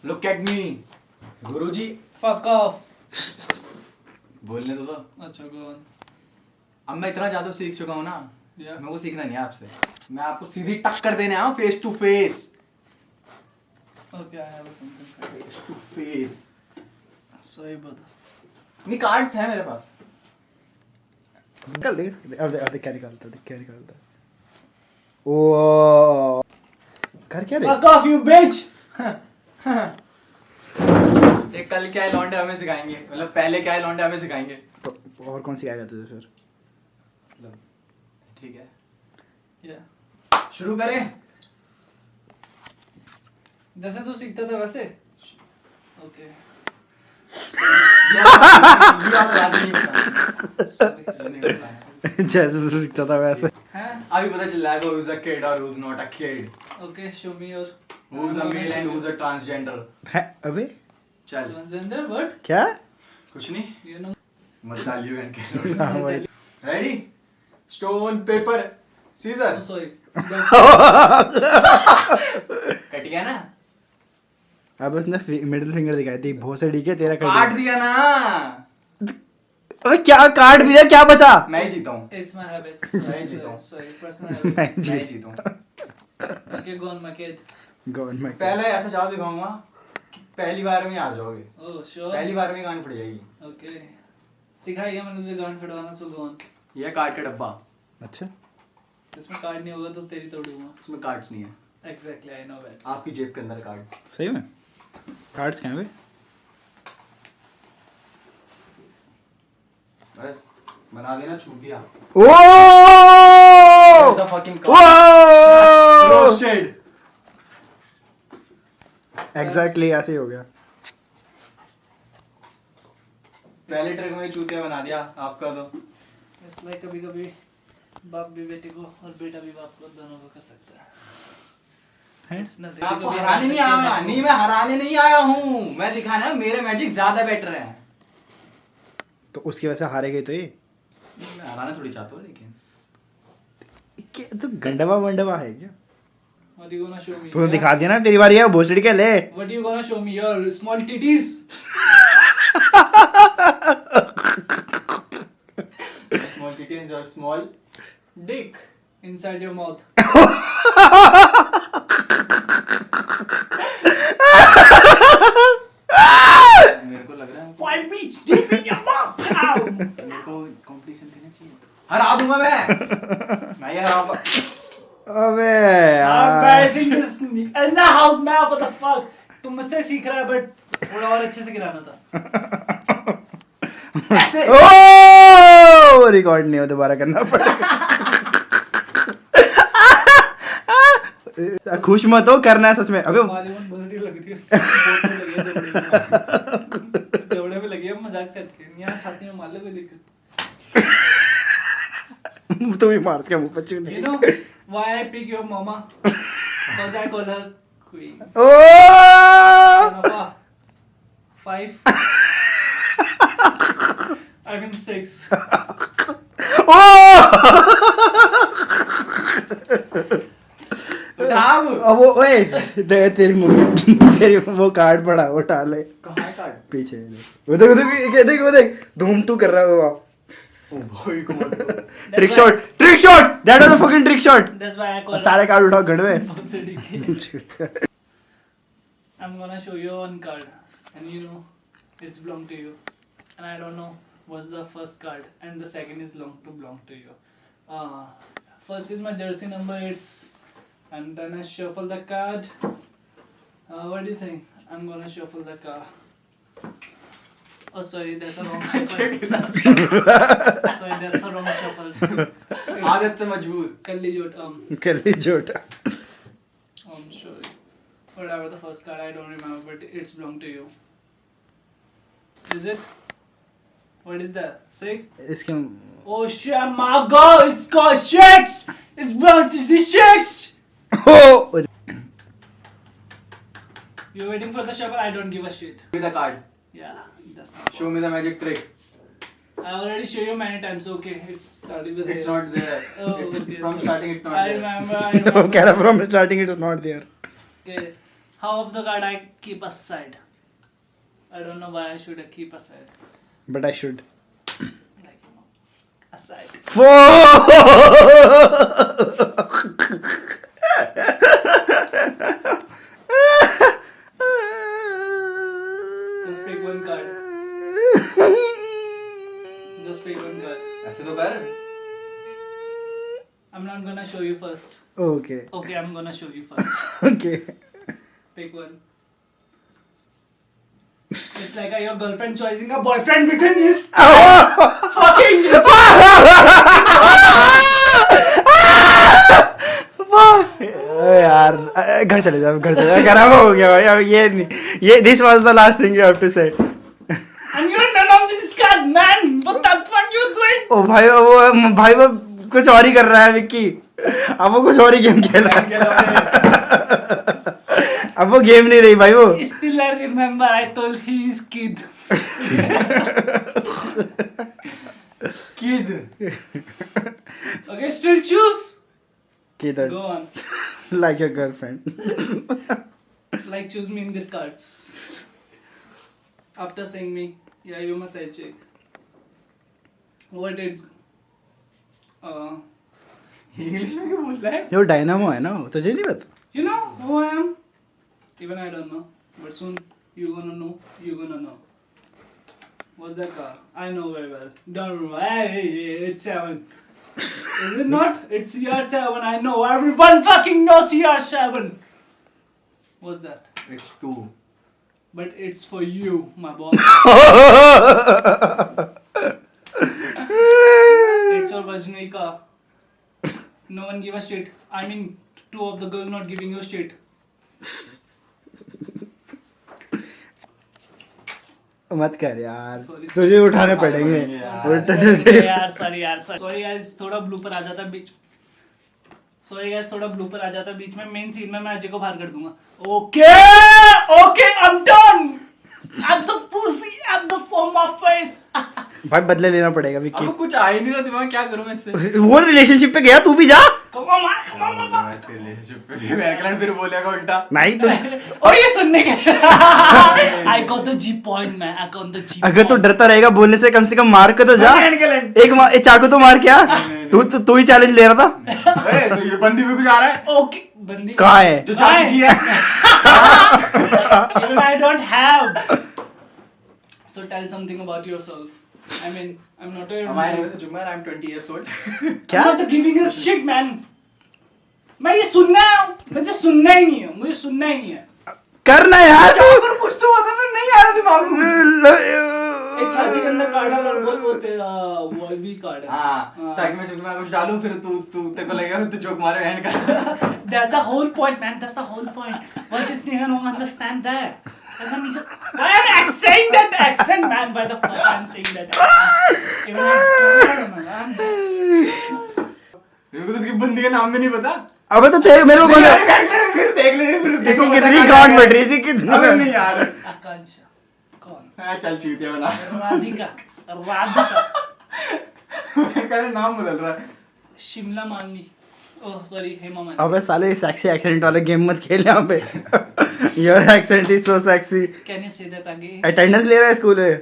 Look at me, Guruji. Fuck off. बोलने दो तो. अच्छा go on. अब मैं इतना जादू सीख चुका हूँ ना. Yeah. मेरे को सीखना नहीं है आपसे. मैं आपको सीधी टक्कर देने आया हूँ face to face. Okay, I have something. Face to face. Sorry brother. नहीं कार्ड्स हैं मेरे पास. निकाल दे. अब क्या निकालता है. ओ कर क्या रे? Fuck off you bitch. एक कल क्या है लौंडे हमें सिखाएंगे. मतलब पहले क्या है लौंडे हमें सिखाएंगे. तो और कौन सी आएगा तुझे फिर? मतलब ठीक है. Yeah. शुरू करें. जैसे तू सीखता था वैसे. Okay. जैसे तू सीखता था वैसे. हैं? अभी पता चल जाएगा who's a kid or who's not a kid. Okay, show me your. Who's a male and who's a transgender. है अबे चल. Transgender what? क्या? कुछ नहीं. You know. मत डालियो इनके. हाँ भाई. Ready? Stone, paper, scissor. Oh, sorry. Cut गया ना. अब उसने मिडिल फिंगर दिखाई थी. बहुत से डीके तेरा काट दिया ना. अबे क्या कार्ड भी है, क्या बचा? मैं ही जीता हूँ. It's my habit. मैं जीता हूँ. Sorry, personal habit. मैं मैं ही जीत. जीता हूँ. Okay, go on my kid. Gone मैं पहले ऐसा जादू दिखाऊंगा कि पहली बार में आ जाओगे. Oh, sure. पहली बार में गांड फट जाएगी. Okay. सिखाइए मैंने तुझे गांड फटवाना सो go on. यह कार्ड का डब्बा. अच्छा. इसमें कार्ड नहीं होगा तो तेरी तोड़ूंगा. इसमें कार्ड्स नहीं है. Exactly, I know that. आपकी जेब के अंदर कार्ड्स. सही में कार्ड्स कहाँ हैं? बस बना देना चूतिया. ओ Here's the fucking card. Roasted. Exactly ऐसे ही हो गया. पहले ट्रिक में चूतिया बना दिया आपका तो. इसलिए कभी कभी बाप भी बेटे को और बेटा भी बाप को दोनों को कर सकता है. हैं? It's nothing. आपको कभी हराने नहीं हरा सकते आया. हैं नहीं मैं हराने नहीं आया हूँ. मैं दिखाना मेरे मैजिक ज्यादा बेटर है. तो उसकी वजह से हारे गए तो ये मैं हराना थोड़ी चाहता हूँ लेकिन. तो गंडवा वंडवा है क्या? What you gonna show me? तूने दिखा दिया ना तेरी बारी है भोसड़ी के ले. What you gonna show me? Your small titties? Small titties or small dick. Inside your mouth. मेरे को लग रहा है Five beats deep in your mouth. Ow! मेरे को कंपटीशन देना चाहिए. हरा दूंगा मैं ही हराऊंगा. अबे I'm यार. embarrassing this in the house man. What the fuck? तुम मुझसे सीख रहा है but थोड़ा और अच्छे से गिराना था. ऐसे. ओ रिकॉर्ड नहीं हो दोबारा करना पड़ेगा. खुश मत हो करना है सच में. अबे बॉलीवुड बॉडी लग रही है. फोटो लगी है जोड़े में लगी है. मजाक करके यहाँ छाती में मार ले कोई दिक्कत. तू भी मार के मुंह पे चून. You know why I pick your mama? Because I call her queen. O Son of a 5. I mean 6. ओ उठाओ. अब वो ओए दे तेरी मम्मी तेरी वो कार्ड पड़ा उठा ले. कहाँ है कार्ड? पीछे वो देख वो देख धूम टू कर रहा है वो. ओ भाई कमाल. Trick shot that was a fucking trick shot. That's why I call her. सारे कार्ड उठाओ गड़वे. I'm gonna show you one card, and you know it's belong to you, and I don't know what's the first card, and the second is belong to you. First is my jersey number. It's and then I shuffle the card. What do you think? I'm gonna shuffle the card. Oh, sorry, that's a wrong shuffle. Sorry, that's a wrong shuffle. आदत से मजबूर. Kalli jot. कर ली जोटा. I'm sorry. Whatever the first card, I don't remember, but it's belong to you. Is it? What is that? Say. इसके Oh shit, my god, it's got checks! It's the checks! O You're waiting for the shuffle, I don't give a shit. Show me the card. Yeah, that's my Show me the magic trick. I already show you many times, okay? It's starting with It's here. not there. Oh, It's okay, from sorry. starting. It's not I there. remember, I वो remember. कह रहा from starting it is not there. Okay. half of the card I keep aside. I don't know why I should keep aside. But I should. Like, you know, aside. Just pick one card. Just pick one card. ऐसे तो कर. I'm not gonna show you first. Okay. Okay, I'm gonna show you first. Okay. Pick one. It's like your girlfriend choosing a boyfriend between this fucking. यार घर चले जाओ खराब हो गया भाई अब ये नहीं ये this was the last thing you have to say And you're none of this card, man. What the fuck you doing? ओ भाई वो कुछ और ही कर रहा है विक्की अब वो कुछ और ही गेम खेल रहा है अब वो गेम नहीं रही भाई वो Still I remember I told he is kid. Kid. Okay, still choose. किधर Go on. like your girlfriend Like choose me in these cards. After saying me, yeah, you must say check. What it's English में क्यों बोल रहा है? ये dynamo है ना तुझे नहीं पता you know who I am? Even I don't know. But soon you gonna know. You gonna know. What's that car? I know very well. Don't worry. Hey, it's 7. Is it not? It's CR7. I know. Everyone fucking knows CR7. What's that? It's 2. But it's for you, my boy. It's your Vajnika. No one give a shit. I mean, two of the girls not giving you shit. मत कर यार Sorry. तुझे उठाने पड़ेंगे यार। उल्टा तुझे यार sorry guys थोड़ा ब्लूपर आ जाता बीच में मेन सीन में मैं अजय को बाहर कर दूंगा okay I'm done at the pussy at the form of face भाई बदले लेना पड़ेगा विक्की अब कुछ आ ही नहीं रहा दिमाग क्या करूं मैं इससे? वो रिलेशनशिप पे गया तू भी जा come on man मैं इसके रिलेशनशिप पे मेरे क्लाइंट फिर बोलेगा उल्टा. नहीं तो और ये सुनने के I got the G point man I got the G अगर तू डरता रहेगा बोलने से कम मार के तो जा एंड एक चाकू तो मार क्या नहीं। तू ही चैलेंज ले रहा था तो ये बंदी भी कुछ आ रहा है ओके बंदी कहाँ है जो चाह चुकी है. even I don't have so tell something about yourself I mean I'm not a हमारे में तो जुम्मर I'm 20 years old. क्या I'm not giving a shit man मैं ये सुनना है मुझे सुनना ही नहीं है करना यार क्या करूं कुछ तो बता मैं नहीं आ रहा दिमाग में. एक छाती के अंदर कार्ड है और वो तेरा वॉल्वी कार्ड है हाँ ताकि मैं कुछ डालूं फिर तू तेरे को लगेगा फिर तू जोक मारे एंड कर. That's the whole point, man. That's the whole point. Why this nigga don't understand that? And then nigga, why am I saying that accent, man? Why the fuck I'm saying that accent? Even I don't know, I'm just... मेरे को तो इसकी बंदी का नाम भी नहीं पता. अबे तो तेरे मेरे को फिर देख ले फिर इसकी कितनी गांड फट रही थी कितनी अबे नहीं यार. आकांक्षा. कौन? हाँ चल चूतिया बना. राधिका. मेरा नाम बदल रहा है. शिमला मालिनी. Oh sorry Hema Malini. अबे साले सेक्सी एक्सेंट वाले गेम मत खेल यहाँ पे your accent is so sexy Can you say that again? अटेंडेंस ले रहा है स्कूल में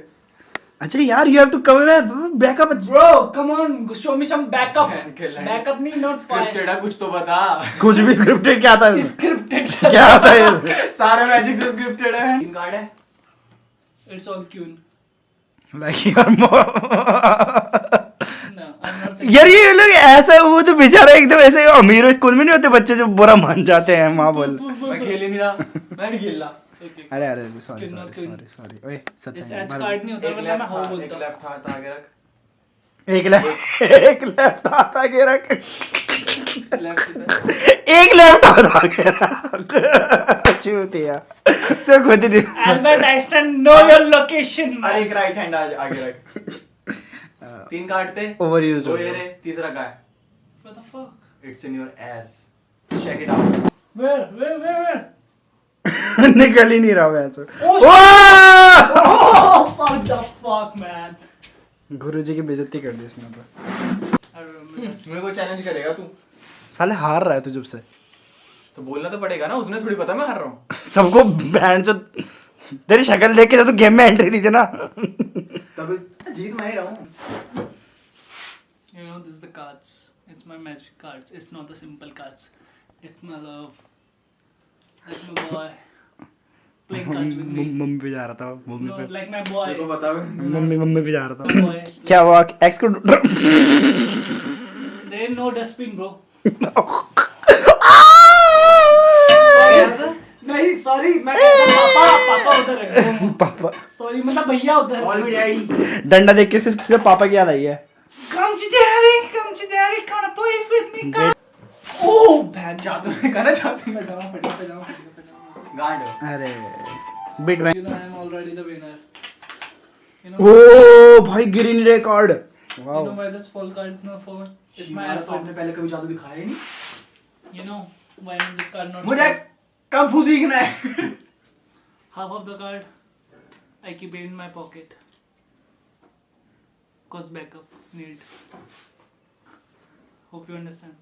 अच्छा यार you have to come back up Bro, come on, show me some backup. खेलना है. Backup नहीं, not स्क्रिप्टेड है कुछ तो बता. कुछ भी स्क्रिप्टेड क्या था Scripted. क्या होता है सारे मैजिक से स्क्रिप्टेड है. 3 कार्ड है. It's all Kyun. लाइक यार No, I'm not saying. यार ये लोग ऐसा वो तो बेचारा एकदम ऐसे अमीरों स्कूल में नहीं होते बच्चे जो बुरा मान जाते हैं माँ बोल मैं खेल ही नहीं रहा. मैं नहीं खेल रहा. Okay. अरे अरे sorry Kyun, not sorry Kyun. Sorry sorry ओए सच जैसे है आज कार्ड नहीं होता वरना मैं हाँ एक बोलता. लेफ्ट हाथ आगे रख. एक लेफ्ट हाथ आगे रख Left इधर. एक लेफ्ट हाथ आगे रख चूतिया सो खुद ही Albert Einstein, know your location. और एक राइट हैंड आगे रख. 3 कार्ड थे. ओवरयूज्ड 2 ये रहे. तीसरा का है. What the fuck? It's in your ass. Check it out. Where? निकल ही नहीं रहा वैसे Oh, fuck the fuck, man. गुरुजी की बेइज्जती कर दी इसने तो I remember that. मेरे को चैलेंज करेगा तू. साले हार रहा है तू जब से तो बोलना तो पड़ेगा ना, उसने थोड़ी पता मैं हार रहा हूँ। सबको बैंड जो तेरी शक्ल देख के तो गेम में एंट्री ली थी ना। तब जीत मैं ही रहा हूँ। You know, this is the cards. It's my magic cards. It's not the simple cards. It's my love. Like my boy. Playing cards with me. Mummy पे जा रहा था, मम्मी No, पे, like my मेरे को boy. बता। Mummy पे जा रहा My था। boy. क्या हुआ, एक्स को ढूंढ There ain't no dustbin, bro. नहीं, sorry, मैं पापा उधर रख दो। पापा, Sorry, मतलब भैया उधर। Call me daddy। डंडा देख के सिर्फ पापा की याद आई है। Come to daddy, come to play with me. Oh, bad चाहते हैं कहना चाहते हैं pajama. गांड। अरे बिट में, You know, I'm already the winner. You know, ओ भाई गिर नहीं रहे card. you wow, know why this full card no for? It's my तो effort. आपने पहले कभी जादू दिखाया ही नहीं। You know why this card not? मुझे कब फू सीखना है। Half of the card I keep it in my pocket. Cause backup need. Hope you understand.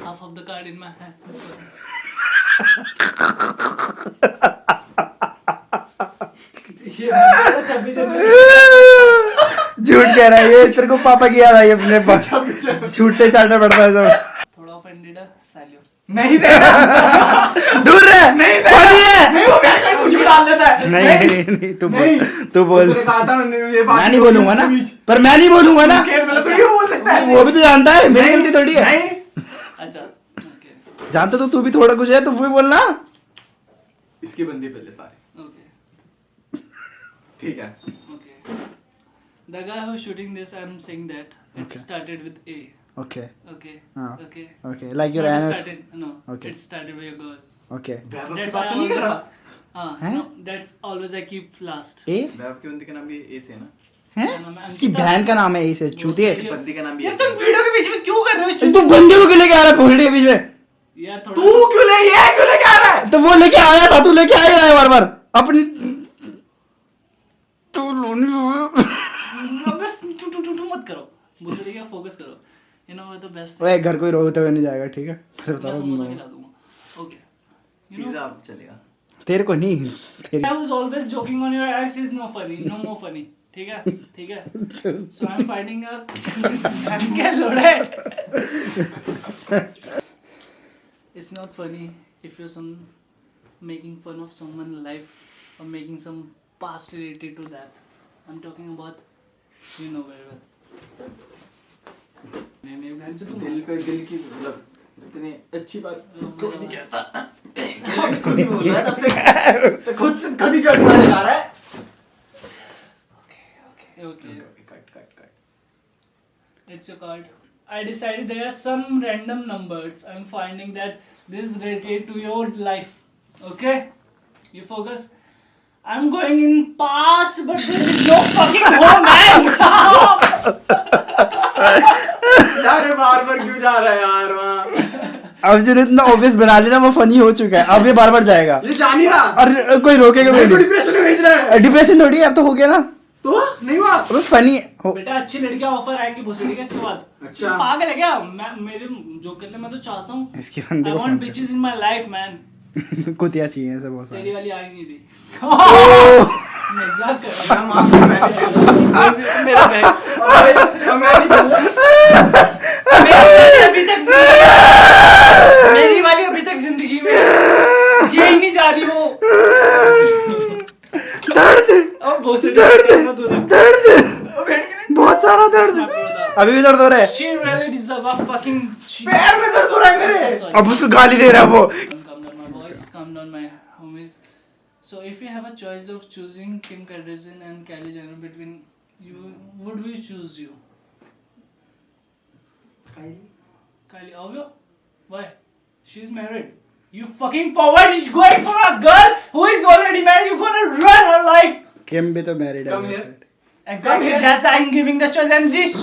Half of the card in my hand. This one. झूठ कह रहा है ये, तेरे को पापा की याद आई अपने पास, छूटते चाटना पड़ता है सब। थोड़ा offended है, salute. नहीं देना। दूर रह, नहीं funny है। नहीं, वो बैठ कुछ भी डाल देता है। नहीं, तू नहीं। बोल, तू बोल। तूने कहा था ये बात मैं नहीं बोलूंगा ना, पर मैं नहीं बोलूंगा ना। इसके मतलब तू क्यों बोल सकता है? वो भी तो जानता है, मेरी गलती थोड़ी है। नहीं। अच्छा, okay, जानता तो तू भी थोड़ा कुछ है, तो वो भी बोलना। इसकी बंदी पहले सारे। okay, ठीक है। okay. The guy who's shooting this, I'm saying that it Okay. started with A. Okay Okay. हाँ, Okay. Okay, like It's your not एनस। started. No. Okay. It started with a girl. Okay, Vaibhav की That's बात तो नहीं कर always. रहा। हैं? No. That's always I keep last. ए वैभव की बंदी का नाम भी ए से है ना? हैं? क्या नाम है? उसकी अंकिता? बहन का नाम है ए से, चूतिए। वो बंदी का नाम भी यार ए तुम से। वीडियो के बीच में क्यों कर रहे हो? तू बंदे को क्यों लेके आ रहा है भोसड़ी के बीच में? यार थोड़ा तू क्यों ले ये क्यों लेके आ रहा है? तो वो लेके आया था, तू लेके आ ही रहा है बार बार अपनी। तू बस टू मत करो। मुझे देखिए फोकस करो। You know what the best thing? ओए घर कोई रोते हुए नहीं जाएगा, ठीक है? फिर मैं बताओ समोसा तुम। खिला दूंगा। Okay. You know, पिज्जा चलेगा। तेरे को नहीं, तेरे I was always joking on your ex is no funny, no more funny. ठीक है, ठीक है. So I'm finding a. I'm get loaded. It's not funny if you're making fun of someone's life or making some past related to that. I'm talking about, you know very well. नहीं बहन से तुम दिल पे दिल की मतलब इतनी अच्छी बात कोई नहीं कहता. कहता। खुद ही बोल रहा है तब से, तो खुद ही चढ़ मारने जा रहा है। Okay. Cut. It's your card. I decided there are some random numbers. I'm finding that this is related to your life. Okay? You focus. I'm going in past, but there is no fucking home, man. यार बार क्यों जा रहा है यार वहाँ? अब जो इतना ऑब्वियस बना लेना, वो फनी हो चुका है, अब ये बार बार जाएगा ये जा नहीं रहा। और कोई रोकेगा भी मेरे को नहीं। डिप्रेशन में भेज रहा है। डिप्रेशन थोड़ी है, अब तो हो गया ना, तो नहीं हुआ। अब फनी हो। बेटा अच्छी लड़कियां ऑफर आएगी भोसड़ी के इसके बाद. अच्छा। तुम पागल है क्या? मैं मेरे जो करने मैं तो चाहता हूँ. इसके बंदे I को want phone bitches in my life, man. कर। कुतिया चाहिए ऐसे बहुत तेरी सारे। वाली आई नहीं थी. ओह! मजाक कर. मैं माफ कर बैठे। मेरा बैग. मैं नहीं बोलूँ। अभी तक मेरी वाली अभी तक जिंदगी में यही नहीं जा रही वो. दर्द, अब भोसड़ी बहुत सारा दर्द, अभी भी दर्द हो रहा है। She really deserve a fucking. पैर में दर्द हो रहा है मेरे। Sorry. अब उसको गाली दे रहा है वो। Calm down, my boys. Calm down, my homies. So, if you have a choice of choosing Kim Kardashian and Kylie Jenner between you, would we choose you? Kylie, obvio. Why? She's married. You fucking pervert is going for a girl who is already married. You're gonna ruin her life. किम भी तो married Come है। here. Exactly. here. That's I'm giving the choice, and this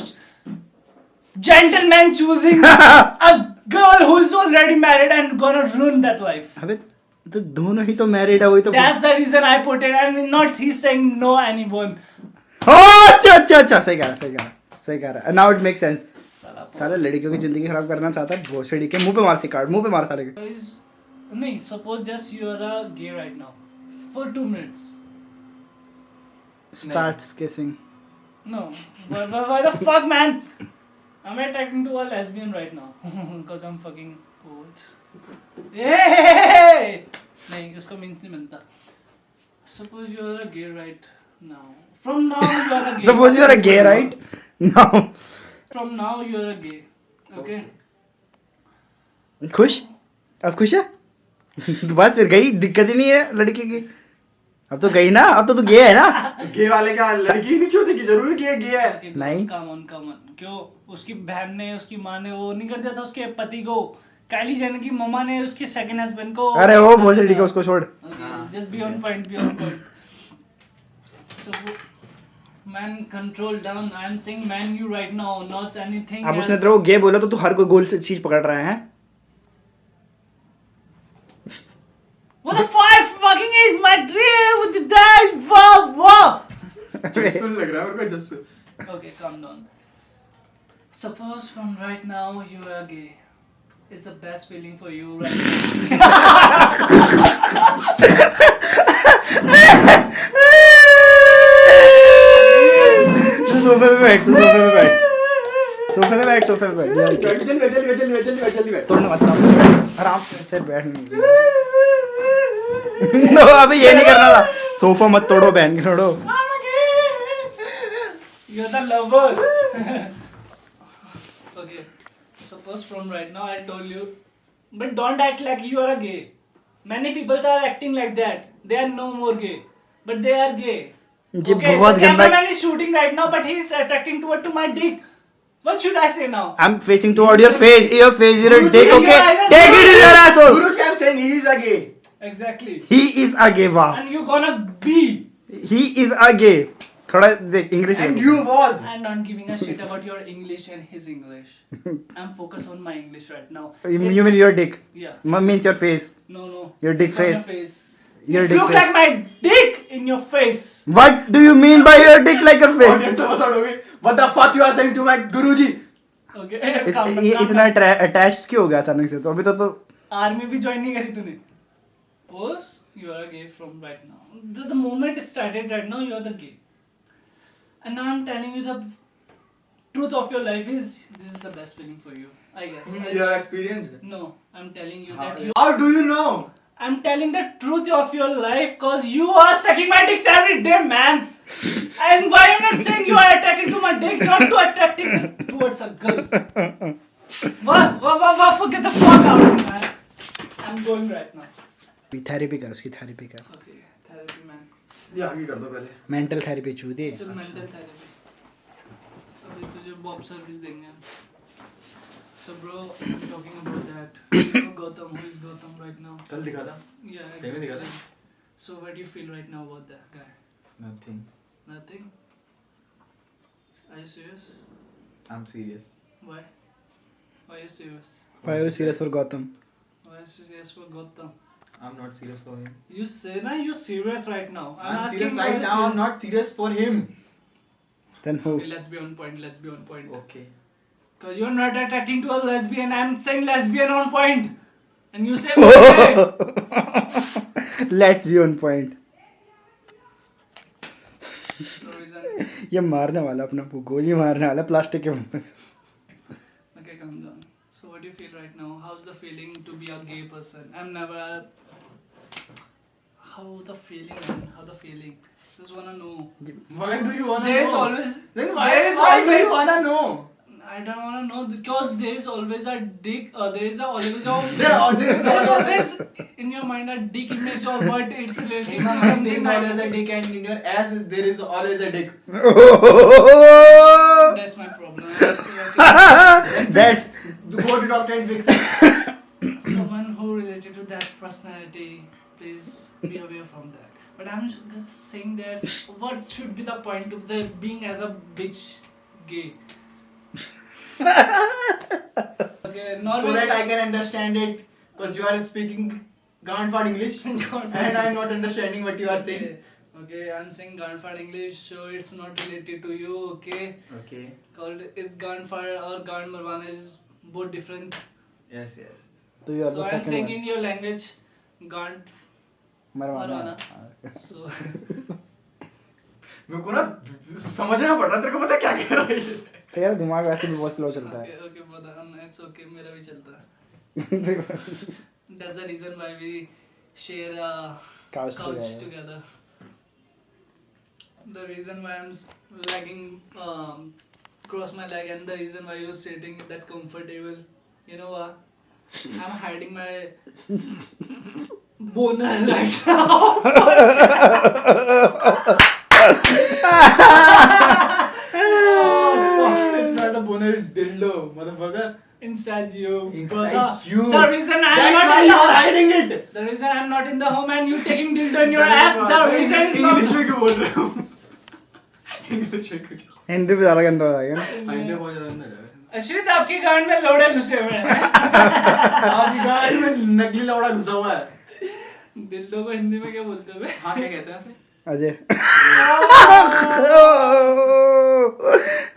gentleman choosing a girl who is already married and gonna ruin that life. अबे तो दोनों ही तो married है, वही तो। That's the reason I put it, and not he's saying no anyone. अच्छा, सही कह रहा है। Now it make sense. साला लड़कियों की जिंदगी खराब करना चाहता है भोसड़ी के मुंह पे मार सी कार्ड मुंह पे मार साले के Guys, नहीं, suppose just you are a gay right now for 2 minutes. Starts kissing No, why the fuck, man? Am I talking to a lesbian right now? Because I'm fucking old. Hey! नहीं, उसका means नहीं बनता. Suppose you are a gay right now. From now you are a gay. Suppose you are a gay right now From now you are a gay. Okay? खुश अब खुश है बस फिर गई दिक्कत ही नहीं है लड़की की अब तो गई ना अब तो तू गे है ना गे वाले का लड़की ही नहीं छोड़ती कि जरूरी गे गे है Okay, नहीं। Come on. क्यों? उसकी बहन ने, उसकी माँ ने वो नहीं कर दिया था उसके पति को. काइली जेनर की मम्मा ने उसके सेकंड हस्बैंड को. अरे वो भोसड़ी के उसको छोड़ Okay, just be on point. So, man, control down. I am saying man you right now, not anything अब उसने else. तेरे को गे बोला तो तू हर कोई गोल से चीज पकड़ रहा है What the fuck fucking is my dream with the dad? Wow. जस्सुन लग रहा है मेरे को जस्सुन Okay, calm down. Suppose from right now you are gay. It's the best feeling for you right now. तू सोफे पे बैठ सोफे पे बैठ यार बैठ जल्दी बैठ तोड़ने मत आराम से बैठ नो अबे ये नहीं करना था सोफा मत तोड़ो बहन के तोड़ो I'm gay. You're the lover. Okay. Suppose from right now I told you, but don't act like you are a gay. Many people are acting like that. They are no more gay, but they are gay. ये बहुत the गंदा cameraman is shooting right now, but he is attracting to my dick. What should I say now? I'm facing toward your face you're a dick okay take it in your asshole Guru I'm saying he is a gay Exactly. he is a gay wow And you gonna be. he is a gay थोड़ा देख English and you was I'm not giving a shit about your English and his English. I'm focused on my English right now. you mean your dick Yeah. means your face No. Your dick It's on face. Your face. Your It dick look face. like my dick in your face. what do you mean by your dick like your face audience समझ हो गई what the fuck you are saying to my guruji Okay. calm down, ये calm इतना down. Attached क्यों हो गया अचानक से तो अभी तो आर्मी भी ज्वाइन नहीं करी तूने. Suppose you are gay from right now. The moment it started right now, you are the gay. And now I'm telling you the truth of your life is this is the best feeling for you. I guess. you have experienced No, I'm telling you that you. how do you know I'm telling the truth of your life cause you are sucking my dicks every day, man. And why you're not saying you are attracted to my dick, not to attracting towards a girl? What? Get the fuck out of me, man. I'm going right now. Therapy कर उसकी therapy कर Okay, therapy, man. ये आगे कर दो पहले mental therapy चूदे चल mental therapy. अभी तुझे बॉब सर्विस देंगे. So bro, I'm talking about that. You know Gautam, who is Gautam right now? कल दिखा था Yeah, सही में दिखा exactly. था So what do you feel right now about that guy? nothing Nothing? Are you serious? I'm serious Why? Why are you serious? Why are you serious for Gotham? Why are you serious for Gautam? I'm not serious for him You say na you're serious right now. I'm asking serious why right you're now I'm serious. not serious for him Then who? Okay, let's be on point. Let's be on point. okay Because you're not attracting to a lesbian. I'm saying lesbian on point. And you say okay. Let's be on point. No reason. ये मारने वाला अपना गोली मारने वाला plastic के बंदूक Okay, calm down. So what do you feel right now? How's the feeling to be a gay person? I'm never. How the feeling, man? How the feeling? Just wanna know. why do you wanna There is know always. then why There is do you always. wanna know I don't wanna know because there is always a dick. There is always a. there is There's always in your mind a dick image or what it's related in to my head there something. is always a dick and in your ass there is always a dick That's my problem. That's That's go to doctor and fix it someone who related to that personality. Please be aware from that. But I'm just saying that what should be the point of the being as a bitch gay? Okay, not so that I can understand it because you are speaking Gandford English and I'm not understanding what you are saying. Okay, I'm saying Ganfar English, so it's not related to you. Okay, Okay. called is Ganfar or Gan Marwana is both different. Yes, yes. तो you are So the I'm second saying one. in your language, Gant मरवाना Marwana. So मेरे को ना समझना पड़ रहा, तेरे को पता क्या कह रहा है ये? तेरा दिमाग वैसे भी बहुत स्लो चलता okay, है okay, brother, it's okay. मेरा भी चलता है. देखो, That's the reason why we share a Couch couch together. together. The reason why I'm lagging, cross my leg, and the reason why you're sitting that comfortable, you know what? I'm hiding my boner right now. It's not a boner, it's dildo, motherfucker. Inside you, Inside brother. you. The reason I'm That's not why in you're the hiding it. the reason I'm not in the home and you taking dildo in your ass. The reason is English not. में क्यों बोल रहे हो? English में कुछ हिंदी भी ज्यादा गंदा होता है ना हिंदी बहुत ज्यादा अंदर है। अश्वित आपकी गांड में लोड़े घुसे हुए हैं. आपकी गाड़ी में नकली लौड़ा घुसा हुआ है। दिल्डो को हिंदी में क्या बोलते हैं? हाँ, क्या कहते हैं उसे? Ajay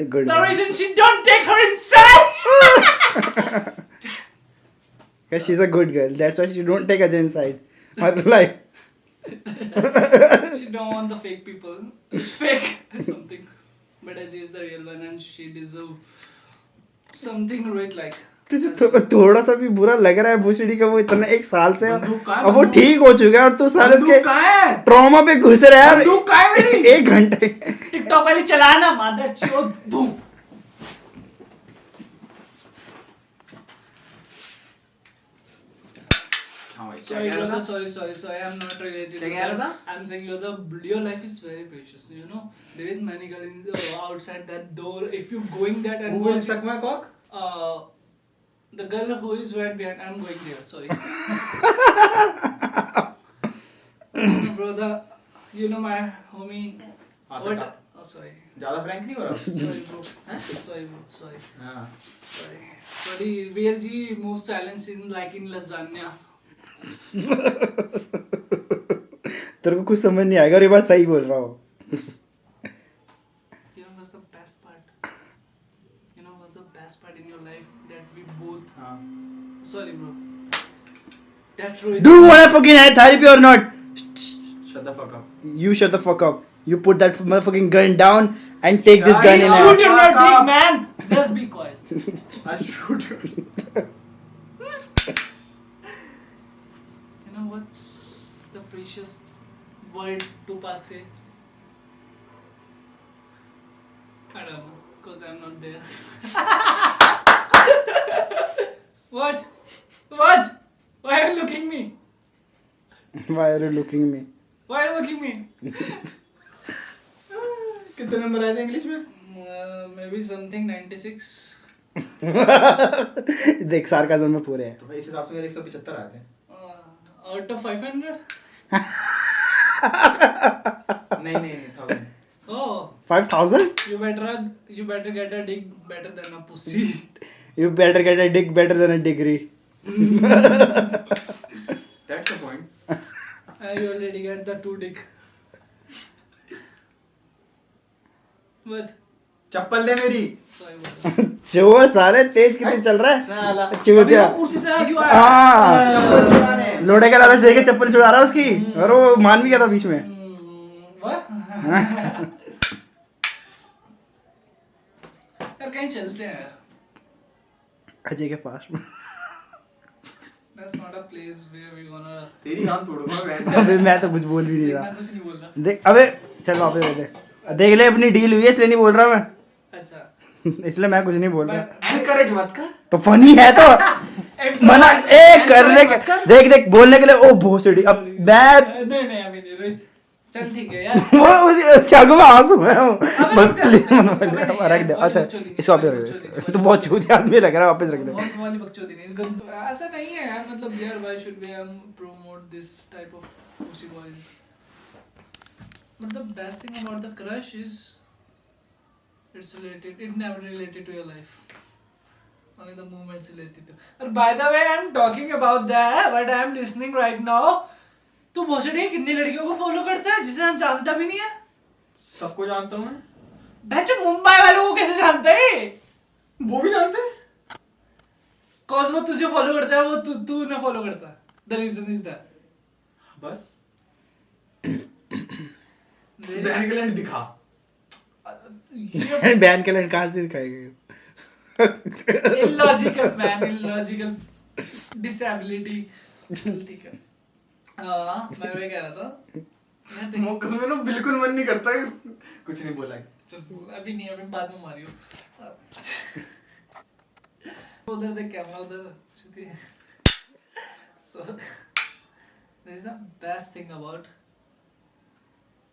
good The reason she don't take her inside. she's a good girl that's why she don't take Ajay inside her life She don't want the fake people. Fake something. But Ajay is the real one and she deserve something right like. तुझे थोड़ा सा भी बुरा लग रहा है भूसड़ी का वो इतना 1 साल से बंदूक कहाँ है? अब वो ठीक हो चुका है और तू सारे बंदूक उसके कहाँ है? ट्रॉमा पे घुस रहा है बंदूक कहाँ है मेरी? 1 घंटे TikTok वाली चलाना मादर चोद धूम. हाँ भाई, क्या Sorry, कह रहा brother. था? Sorry. I'm not related. क्या to कह रहा that. था? I'm saying your life is very precious. You know, there is many girls outside that door. If you going that and Who will suck my cock? the girl who is right behind, I'm going there. Sorry. Brother, you know my homie. हाँ, What? तका। Oh, sorry. ज्यादा frank नहीं हो रहा? Sorry, bro. हैं? Sorry, bro. Sorry. हाँ। Sorry. Real G moves silence in like in lasagna. तेरे को कुछ समझ नहीं आएगा और ये बात सही बोल रहा हूँ You know what's the best part? You know what's the best part in your life that we both. हाँ। Sorry, bro. That ruined. Do you want to fucking have therapy or not? Shut the fuck up. You shut the fuck up. You put that motherfucking gun down and take this gun in Shoot hand. in your dick, man. Just be quiet. I'll shoot you. You know what's the precious word Tupac say? I don't know, cause I'm not there. What? What? Why are you looking me? Why are you looking me? Why are you looking me? कितने number आए थे English में? Maybe something 96. देख sarcasm में पूरे हैं तो भाई इस हिसाब से मेरे 175 आए थे। Out of 500? नहीं, 1000. Oh, 5,000? you better get a dick better than a pussy. You better get a dick better than a degree. That's the point. You already get the 2 dick. What? चप्पल दे मेरी। Sorry, brother. जो सारे तेज कितने चल रहा है साला। चूतिया अभी वो कुर्सी से क्यों आया? हाँ चप्पल चुराने। लोड़े का लाला से चप्पल छुड़ा रहा है उसकी और वो मान भी गया था बीच में What? यार कहीं चलते हैं यार. अजय के पास में That's not a place where we gonna. तेरी कान तोड़ूंगा मैं। अबे मैं तो कुछ बोल भी नहीं मैं रहा कुछ नहीं बोल रहा. देख अबे चल वापस देख ले अपनी डील हुई है इसलिए नहीं बोल रहा मैं अच्छा. इसलिए मैं कुछ नहीं बोल रहा एनकरेज मत कर। तो फनी है तो मना करने के देख बोलने के लिए ओ भोसड़ी अब मैं नहीं अभी नहीं रोहित. चल ठीक है यार. वो उसके आगे में आंसू है बस चल, प्लीज चल, मना अबे नहीं, रख दे यार, अच्छा बकचोदी नहीं, इसको वापस बकचोदी रख नहीं, दे तो बहुत चूतिया आदमी लग रहा है वापस रख दे बहुत वाली बकचोदी नहीं. ऐसा नहीं है यार. मतलब यार why should we promote this type of pussy boys? But the best thing about the crush is it's never related to your life. Only the moments related to. And by the way, I'm talking about that, but I'm listening right now. तू भोसड़ी कितनी लड़कियों को follow करता है जिसे हम जानता भी नहीं है? सबको जानता हूँ मैं। बच्चे मुंबई वालों को कैसे जानता है? वो भी जानते हैं। कॉस्मो तुझे फॉलो करता है, वो तू ना फॉलो करता है। द रीजन इज दैट बस बहन के लिए दिखा। बैन के लाइन कहाँ से दिखाएगा? Illogical man, illogical disability. चल ठीक है। मैं वही कह रहा था यार देख, मौके में ना बिल्कुल मन नहीं करता है, कुछ नहीं बोला है। चल अभी नहीं, अभी बाद में मारियो। उधर देख कैमरा उधर। So there is the best thing about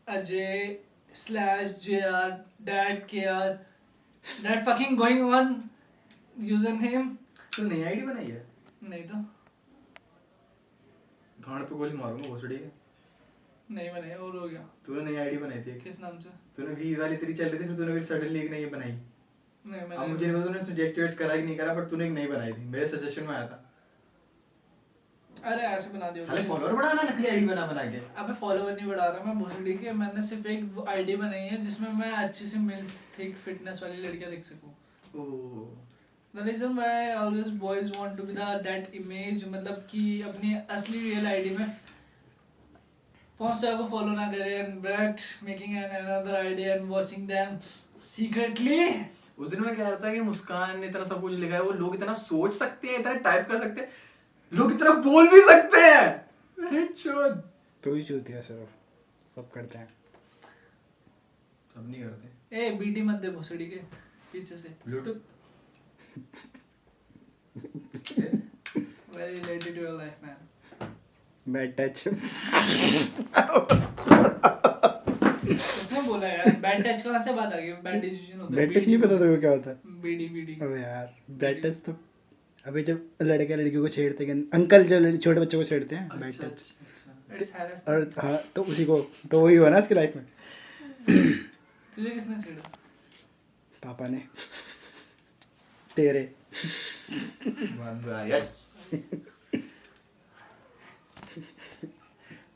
Ajay / JR Dad KR that fucking going on username। तो नई आईडी बनाई है? नहीं तो गांड पे गोली मारूंगा भोसड़ी के। नहीं बनाई, और हो गया। तूने नई आईडी बनाई थी? किस नाम से? तूने वी वाली तेरी चल रही थी, फिर तूने फिर सडनली एक नई बनाई। नहीं अब मैंने मुझे नहीं पता तूने डिएक्टिवेट करा कि नहीं करा, बट तूने एक नई बनाई थी, मेरे सजेशन में आया था। अरे ऐसे बना दियो। साले फॉलोअर बढ़ाना, नकली आईडी बना बना के। अबे फॉलोवर नहीं बढ़ा रहा मैं भोसड़ी के, मैंने सिर्फ एक आईडी बनाई है जिसमें मैं अच्छी सी मिल्फ थिक फिटनेस वाली लड़कियां दिख सकूं। ओह The reason why always boys want to be that image, मतलब कि अपनी असली रियल आईडी में 5 को फॉलो ना करें, but making another ID and watching them secretly। उस दिन मैं कह रहा था कि मुस्कान ने इतना सब कुछ लिखा है, वो लोग इतना सोच सकते हैं, इतना टाइप कर सकते हैं, लोग इतना बोल भी सकते हैं। अरे चोद। तू ही चूतिया सिर्फ, सब करते हैं। सब नहीं करते। ए बीटी मत दे भोसड़ी के पीछे से। Bluetooth Very related to your life, man। Bad touch. उसने बोला यार बैड टच कहाँ से बात आ गई? बैड डिसीजन होता है। बैड टच नहीं पता तेरे को क्या होता है? बीडी बीडी। अबे यार बैड टच तो अबे जब लड़के लड़कियों को छेड़ते हैं, अंकल जो छोटे बच्चों को छेड़ते हैं, बैड अच्छा, टच। It's harassment। और हाँ तो उसी को तो वही हुआ ना उसकी लाइफ में। तुझे किसने छेड़ा? पापा ने तेरे।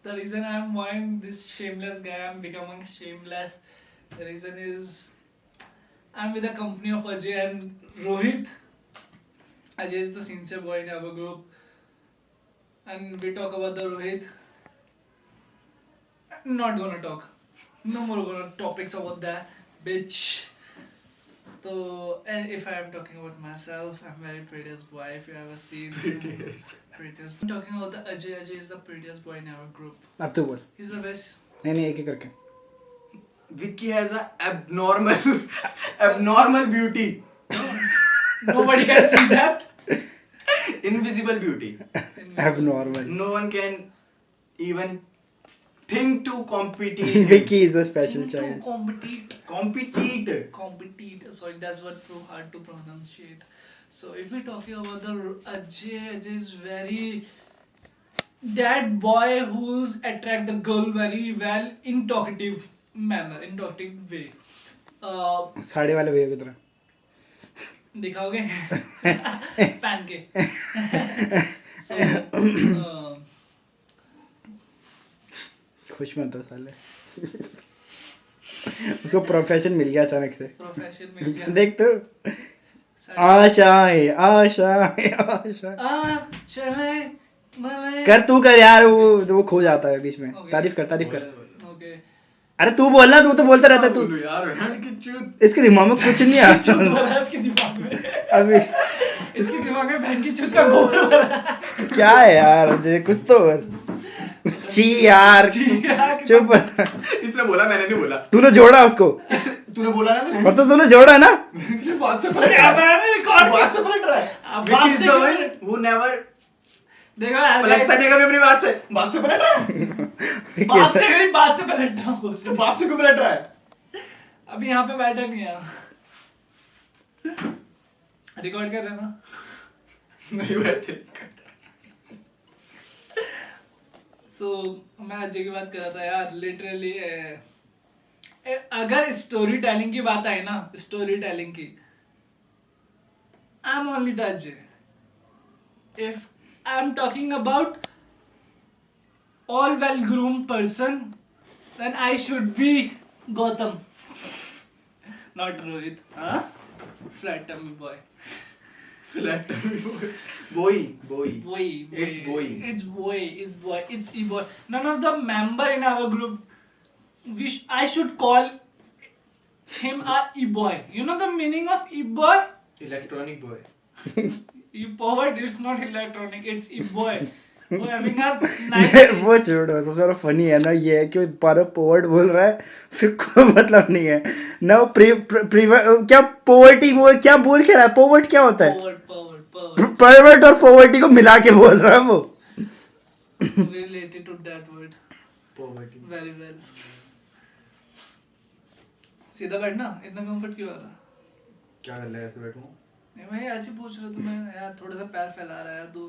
The reason I'm buying this shameless guy, I'm becoming shameless. The reason is I'm with a company of Ajay and Rohit. Ajay is the sincere boy in our group, and we talk about the Rohit. Not gonna talk. No more gonna topics about that bitch. So, and if I'm talking about myself, I'm very prettiest boy. If you ever seen prettiest. I'm talking about the Ajay. Ajay is the prettiest boy in our group. अब तू बोल। He's the best. नहीं एक एक करके। Vicky has a abnormal beauty. Nobody can see that. Invisible beauty. Abnormal. No one can even think to compete. Vicky is a special To child. Compete. Sorry, that's what too hard to pronunciate. So if we're talking about the Ajay is very that boy who's attract the girl very well in talkative manner, in talkative way. Sari वाले भैया की तरह। दिखाओगे पहन के। So, खुश मत हो साले। उसको प्रोफेशन मिल गया अचानक से। प्रोफेशन मिल गया। देख तो आशाएं आशाएं आशा चले मले। कर तू कर यार, वो खो जाता है बीच में। Okay. तारीफ कर। Okay। अरे तू बोलना, तू तो बोलता रहता है तू। बोलो यार, बहन की चूत। इसके दिमाग में कुछ नहीं आता भरा इसके दिमाग में। अभी। इसके दिमाग में बहन की चूत का गोबर भरा। क्या है यार अजय, कुछ तो छी यार चुप। इसने बोला, मैंने नहीं बोला। तूने जोड़ा उसको। तूने बोला ना, और तो तूने जोड़ा ना। बात से पलट रहा है। मैंने रिकॉर्ड बात से पलट रहा है। Vicky is the one who never देखो यार पलटता नहीं कभी अपनी बात से पलट रहा है। बात से पलट रहा हूँ। तो बाप से क्यों पलट रहा है? अभी यहाँ पे बैठा नहीं है। रिकॉर्ड कर रहे ना? नहीं वैसे। So, मैं अजय की बात कर रहा था यार, लिटरली अगर स्टोरी टेलिंग की बात आई ना, स्टोरी टेलिंग की, I am only the Ajay. If I am talking about all well groomed person, then I should be Gautam, not Rohit. Huh? Flat tummy boy. Flat tummy boy. Boy. Boy. It's boy. It's boy. It's boy. It's e-boy. None of the member in our group. I should call him a e-boy. You know the meaning of e-boy? Electronic boy. E-powered. It's not electronic. It's e-boy. We're having a nice. वो छोड़ो, सबसे ज्यादा funny है ना ये है कि वो बार पोवर्ट बोल रहा है, उसको कोई मतलब नहीं है ना। वो क्या पोवर्टी बोल, क्या बोल के रहा है? पोवर्ट क्या होता है? Powered. परवर्ट और पोवर्टी को मिला के बोल रहा है वो। Related to that word. Poverty. Very well. सीधा बैठना, इतना कंफर्ट क्यों आ रहा? क्या कर रहा है ऐसे बैठूं? नहीं मैं ऐसे पूछ रहा था, मैं यार थोड़ा सा पैर फैला रहा है यार तू।